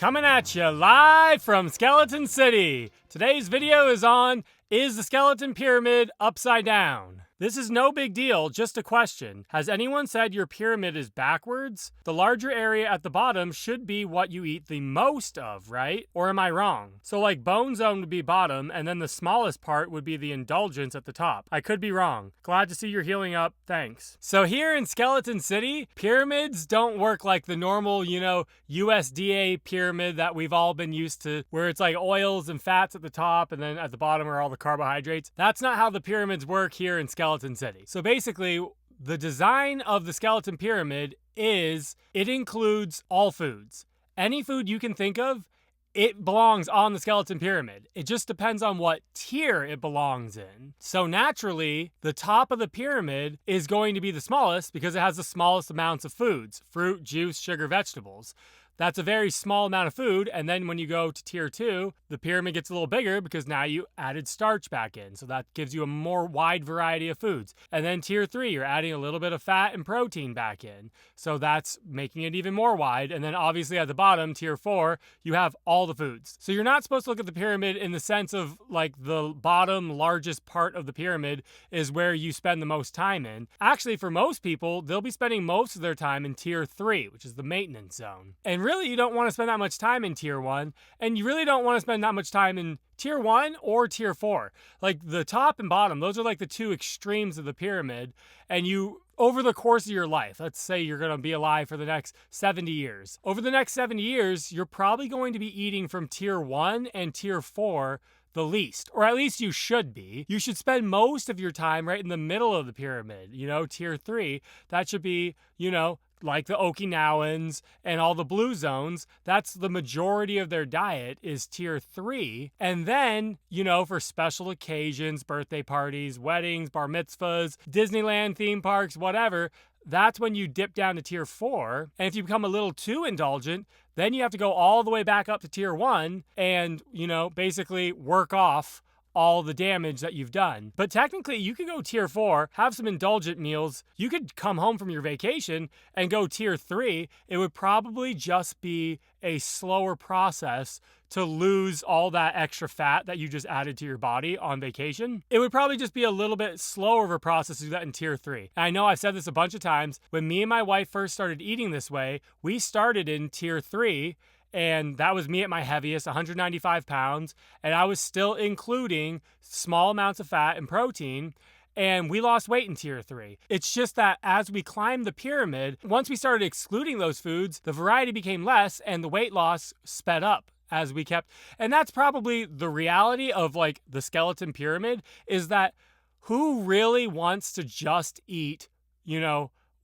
Coming at you live from Skeleton City. Today's video is on, is the skeleton pyramid upside down? This is no big deal, just a question. Has anyone said your pyramid is backwards? The larger area at the bottom should be what you eat the most of, right? Or am I wrong? So like bone zone would be bottom, and then the smallest part would be the indulgence at the top. I could be wrong. Glad to see you're healing up, thanks. So here in Skeleton City, pyramids don't work like the normal, USDA pyramid that we've all been used to, where it's like oils and fats at the top, and then at the bottom are all the carbohydrates. That's not how the pyramids work here in Skeleton City. So basically, the design of the skeleton pyramid is it includes all foods. Any food you can think of, it belongs on the skeleton pyramid. It just depends on what tier it belongs in. So naturally, the top of the pyramid is going to be the smallest because it has the smallest amounts of foods: fruit, juice, sugar, vegetables. That's a very small amount of food, and then when you go to tier 2, the pyramid gets a little bigger because now you added starch back in, so that gives you a more wide variety of foods. And then tier 3, you're adding a little bit of fat and protein back in, so that's making it even more wide. And then obviously at the bottom, tier 4, you have all the foods. So you're not supposed to look at the pyramid in the sense of like the bottom largest part of the pyramid is where you spend the most time in. Actually, for most people, they'll be spending most of their time in tier 3, which is the maintenance zone. And really, you don't want to spend that much time in tier 1, and you really don't want to spend that much time in tier 1 or tier 4. Like the top and bottom, those are like the two extremes of the pyramid, and you, over the course of your life, let's say you're going to be alive for the next 70 years. Over the next 70 years, you're probably going to be eating from tier 1 and tier 4 the least, or at least you should be. You should spend most of your time right in the middle of the pyramid, tier 3. That should be, like the Okinawans and all the blue zones. That's the majority of their diet is tier 3. And then, for special occasions, birthday parties, weddings, bar mitzvahs, Disneyland theme parks, whatever, that's when you dip down to tier 4. And if you become a little too indulgent, then you have to go all the way back up to tier 1 and, basically work off all the damage that you've done. But technically, you could go tier 4, have some indulgent meals. You could come home from your vacation and go tier 3. It would probably just be a slower process to lose all that extra fat that you just added to your body on vacation. It would probably just be a little bit slower of a process to do that in tier 3. And I know I've said this a bunch of times. When me and my wife first started eating this way, we started in tier 3, and that was me at my heaviest, 195 pounds, and I was still including small amounts of fat and protein, and we lost weight in tier 3. It's just that as we climbed the pyramid, once we started excluding those foods, the variety became less and the weight loss sped up as we kept. And that's probably the reality of like the skeleton pyramid, is that who really wants to just eat,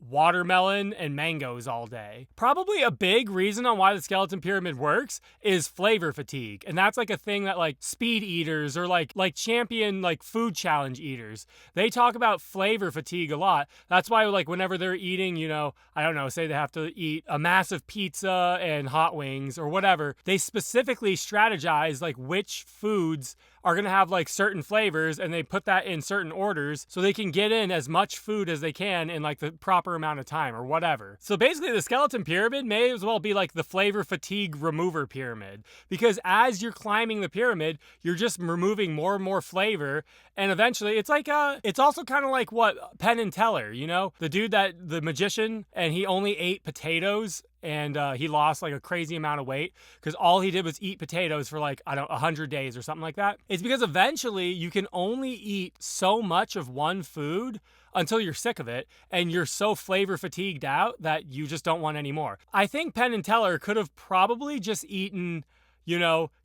watermelon and mangoes all day? Probably a big reason on why the skeleton pyramid works is flavor fatigue. And that's like a thing that like speed eaters or like champion like food challenge eaters, they talk about flavor fatigue a lot. That's why like whenever they're eating, say they have to eat a massive pizza and hot wings or whatever, they specifically strategize like which foods are going to have like certain flavors, and they put that in certain orders so they can get in as much food as they can in like the proper amount of time or whatever. So basically the skeleton pyramid may as well be like the flavor fatigue remover pyramid, because as you're climbing the pyramid, you're just removing more and more flavor, and eventually it's like it's also kind of like what Penn and Teller, the dude the magician, and he only ate potatoes, and he lost like a crazy amount of weight because all he did was eat potatoes for like, 100 days or something like that. It's because eventually you can only eat so much of one food until you're sick of it and you're so flavor fatigued out that you just don't want any more. I think Penn and Teller could have probably just eaten,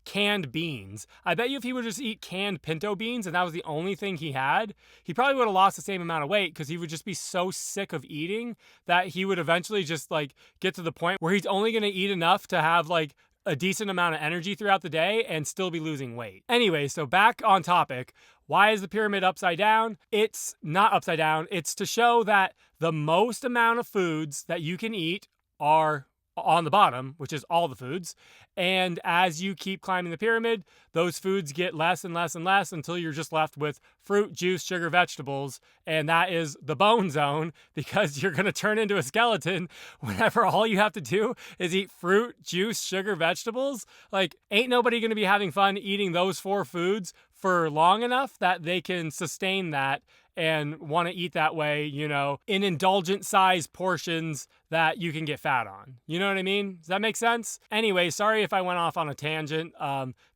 canned beans. I bet you if he would just eat canned pinto beans and that was the only thing he had, he probably would have lost the same amount of weight because he would just be so sick of eating that he would eventually just like get to the point where he's only going to eat enough to have like a decent amount of energy throughout the day and still be losing weight. Anyway, so back on topic. Why is the pyramid upside down? It's not upside down. It's to show that the most amount of foods that you can eat are on the bottom, which is all the foods. And as you keep climbing the pyramid, those foods get less and less and less until you're just left with fruit, juice, sugar, vegetables. And that is the bone zone, because you're going to turn into a skeleton whenever all you have to do is eat fruit, juice, sugar, vegetables. Like, ain't nobody going to be having fun eating those 4 foods for long enough that they can sustain that and want to eat that way, you know, in indulgent size portions that you can get fat on. You know what I mean? Does that make sense? Anyway, sorry if I went off on a tangent.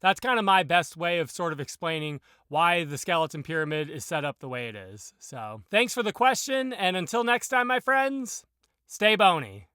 That's kind of my best way of sort of explaining why the skeleton pyramid is set up the way it is. So thanks for the question, and until next time, my friends, stay bony.